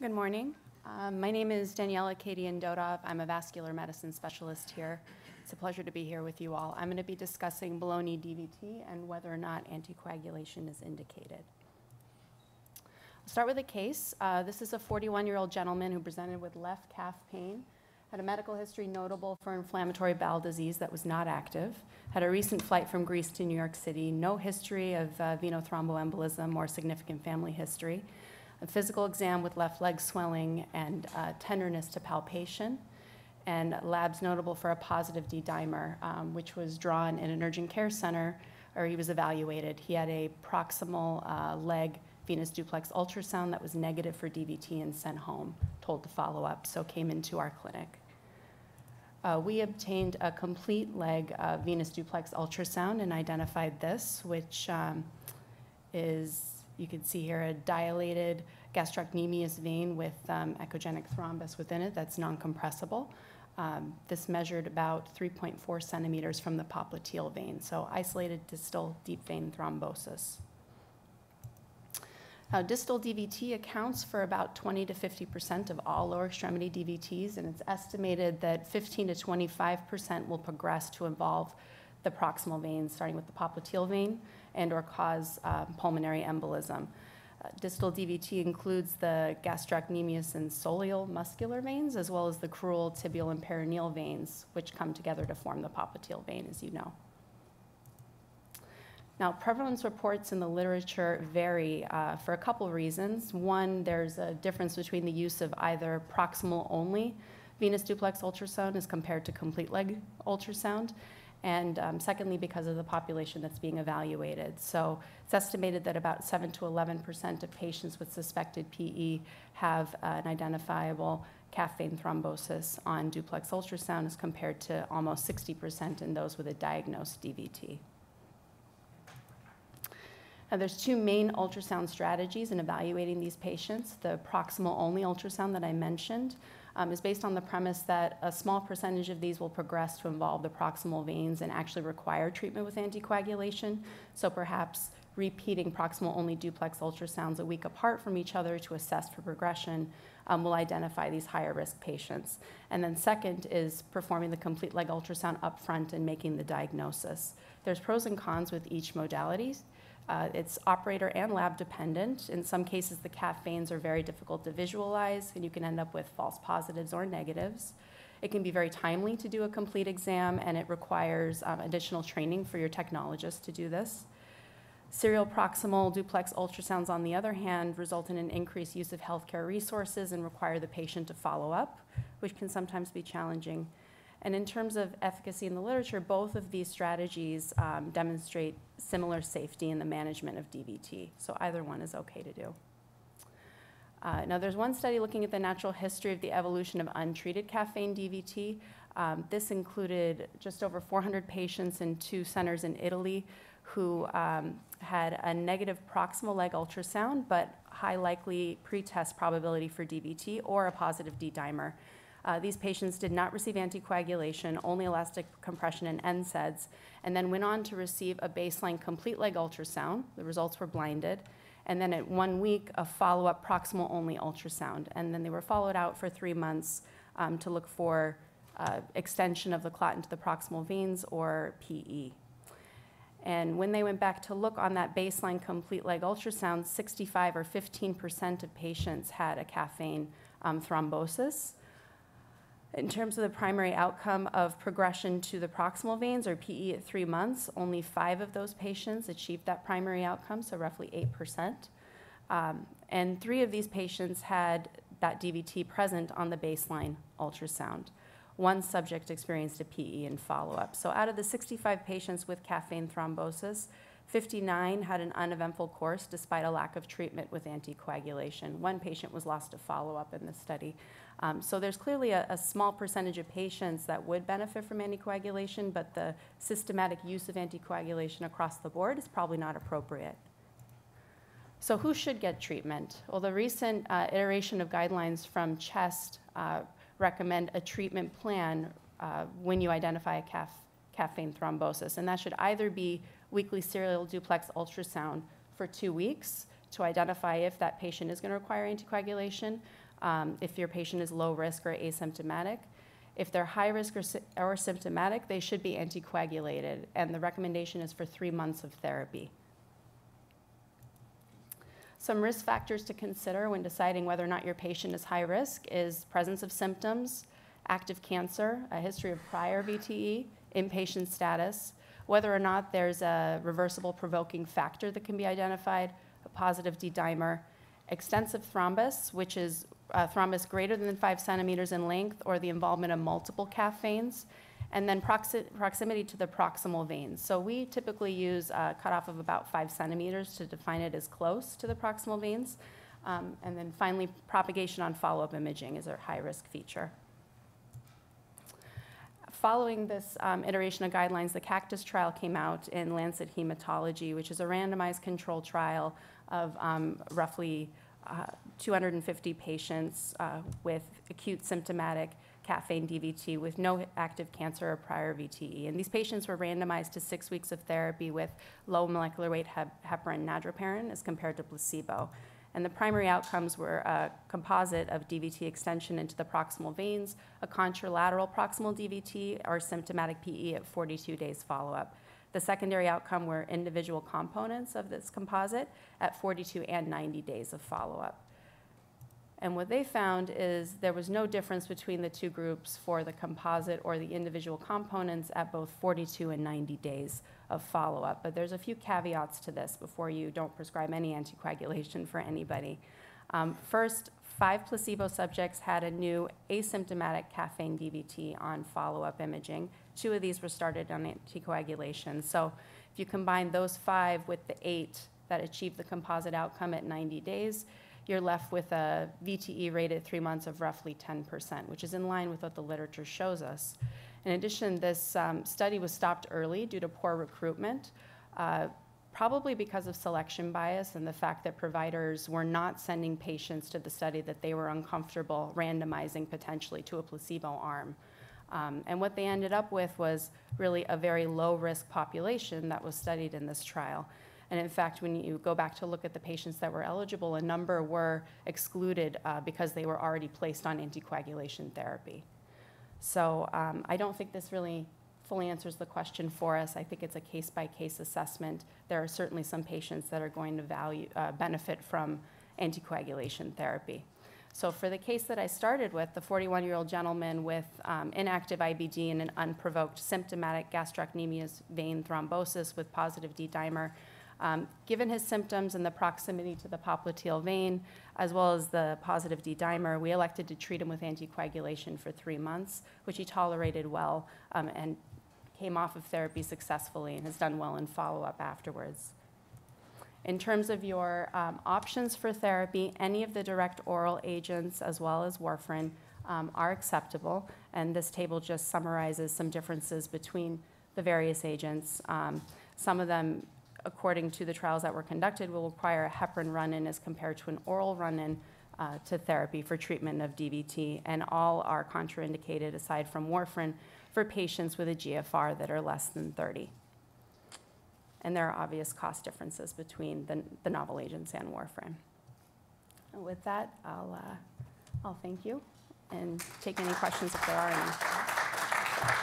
Good morning. My name is Daniela Kadian-Dodov. I'm a vascular medicine specialist here. It's a pleasure to be here with you all. I'm going to be discussing baloney DVT and whether or not anticoagulation is indicated. I'll start with a case. This is a 41-year-old gentleman who presented with left calf pain, had a medical history notable for inflammatory bowel disease that was not active, had a recent flight from Greece to New York City, no history of venothromboembolism or significant family history, a physical exam with left leg swelling and tenderness to palpation, and labs notable for a positive D-dimer, which was drawn in an urgent care center where he was evaluated. He had a proximal leg venous duplex ultrasound that was negative for DVT and sent home, told to follow up, so came into our clinic. We obtained a complete leg venous duplex ultrasound and identified this, which is, you can see here, a dilated gastrocnemius vein with echogenic thrombus within it that's non-compressible. This measured about 3.4 centimeters from the popliteal vein, so isolated distal deep vein thrombosis. Distal DVT accounts for about 20 to 50% of all lower extremity DVTs, and it's estimated that 15 to 25% will progress to involve the proximal veins, starting with the popliteal vein, and or cause pulmonary embolism. Distal DVT includes the gastrocnemius and soleal muscular veins, as well as the crural tibial and perineal veins, which come together to form the popliteal vein, as you know. Now, prevalence reports in the literature vary for a couple of reasons. One, there's a difference between the use of either proximal-only venous duplex ultrasound as compared to complete leg ultrasound, and secondly, because of the population that's being evaluated. So it's estimated that about 7 to 11% of patients with suspected PE have an identifiable calf vein thrombosis on duplex ultrasound as compared to almost 60% in those with a diagnosed DVT. Now, there's two main ultrasound strategies in evaluating these patients. The proximal-only ultrasound that I mentioned is based on the premise that a small percentage of these will progress to involve the proximal veins and actually require treatment with anticoagulation. So perhaps repeating proximal-only duplex ultrasounds a week apart from each other to assess for progression will identify these higher risk patients. And then second is performing the complete leg ultrasound up front and making the diagnosis. There's pros and cons with each modality. It's operator and lab dependent. In some cases, the calf veins are very difficult to visualize, and you can end up with false positives or negatives. It can be very timely to do a complete exam, and it requires additional training for your technologist to do this. Serial proximal duplex ultrasounds, on the other hand, result in an increased use of healthcare resources and require the patient to follow up, which can sometimes be challenging. And in terms of efficacy in the literature, both of these strategies demonstrate similar safety in the management of DVT. So either one is okay to do. Now, there's one study looking at the natural history of the evolution of untreated calf vein DVT. This included just over 400 patients in 2 centers in Italy who had a negative proximal leg ultrasound, but high likely pretest probability for DVT or a positive D-dimer. These patients did not receive anticoagulation, only elastic compression and NSAIDs, and then went on to receive a baseline complete leg ultrasound. The results were blinded. And then at 1 week, a follow-up proximal-only ultrasound. And then they were followed out for 3 months to look for extension of the clot into the proximal veins or PE. And when they went back to look on that baseline complete leg ultrasound, 65 or 15% of patients had a calf vein thrombosis. In terms of the primary outcome of progression to the proximal veins, or PE at 3 months, only 5 of those patients achieved that primary outcome, so roughly 8%. And 3 of these patients had that DVT present on the baseline ultrasound. 1 subject experienced a PE in follow-up. So out of the 65 patients with calf vein thrombosis, 59 had an uneventful course despite a lack of treatment with anticoagulation. 1 patient was lost to follow-up in this study. So there's clearly a small percentage of patients that would benefit from anticoagulation, but the systematic use of anticoagulation across the board is probably not appropriate. So who should get treatment? Well, the recent iteration of guidelines from CHEST recommend a treatment plan when you identify a calf vein thrombosis, and that should either be weekly serial duplex ultrasound for 2 weeks to identify if that patient is going to require anticoagulation, if your patient is low risk or asymptomatic. If they're high risk or symptomatic, they should be anticoagulated, and the recommendation is for 3 months of therapy. Some risk factors to consider when deciding whether or not your patient is high risk is presence of symptoms, active cancer, a history of prior VTE, inpatient status, whether or not there's a reversible provoking factor that can be identified, a positive D-dimer, extensive thrombus, which is thrombus greater than 5 centimeters in length, or the involvement of multiple calf veins, and then proximity to the proximal veins. So we typically use a cutoff of about 5 centimeters to define it as close to the proximal veins. And then finally, propagation on follow-up imaging is a high-risk feature. Following this iteration of guidelines, the Cactus Trial came out in Lancet Hematology, which is a randomized control trial of roughly 250 patients with acute symptomatic calf vein DVT with no active cancer or prior VTE. And these patients were randomized to 6 weeks of therapy with low molecular weight heparin naltrexone as compared to placebo. And the primary outcomes were a composite of DVT extension into the proximal veins, a contralateral proximal DVT, or symptomatic PE at 42 days follow-up. The secondary outcome were individual components of this composite at 42 and 90 days of follow-up. And what they found is there was no difference between the two groups for the composite or the individual components at both 42 and 90 days of follow-up. But there's a few caveats to this before you don't prescribe any anticoagulation for anybody. First, 5 placebo subjects had a new asymptomatic calf vein DVT on follow-up imaging. 2 of these were started on anticoagulation. So if you combine those 5 with the 8 that achieved the composite outcome at 90 days, you're left with a VTE rate at 3 months of roughly 10%, which is in line with what the literature shows us. In addition, this study was stopped early due to poor recruitment, probably because of selection bias and the fact that providers were not sending patients to the study that they were uncomfortable randomizing potentially to a placebo arm. And what they ended up with was really a very low-risk population that was studied in this trial. And in fact, when you go back to look at the patients that were eligible, a number were excluded because they were already placed on anticoagulation therapy. So I don't think this really fully answers the question for us. I think it's a case-by-case assessment. There are certainly some patients that are going to benefit from anticoagulation therapy. So for the case that I started with, the 41-year-old gentleman with inactive IBD and an unprovoked symptomatic gastrocnemius vein thrombosis with positive D-dimer, given his symptoms and the proximity to the popliteal vein, as well as the positive D-dimer, we elected to treat him with anticoagulation for 3 months, which he tolerated well and came off of therapy successfully and has done well in follow-up afterwards. In terms of your options for therapy, any of the direct oral agents, as well as warfarin, are acceptable, and this table just summarizes some differences between the various agents. Some of them, according to the trials that were conducted, will require a heparin run-in as compared to an oral run-in to therapy for treatment of DVT, and all are contraindicated aside from warfarin for patients with a GFR that are less than 30. And there are obvious cost differences between the novel agents and warfarin. And with that, I'll thank you and take any questions if there are any.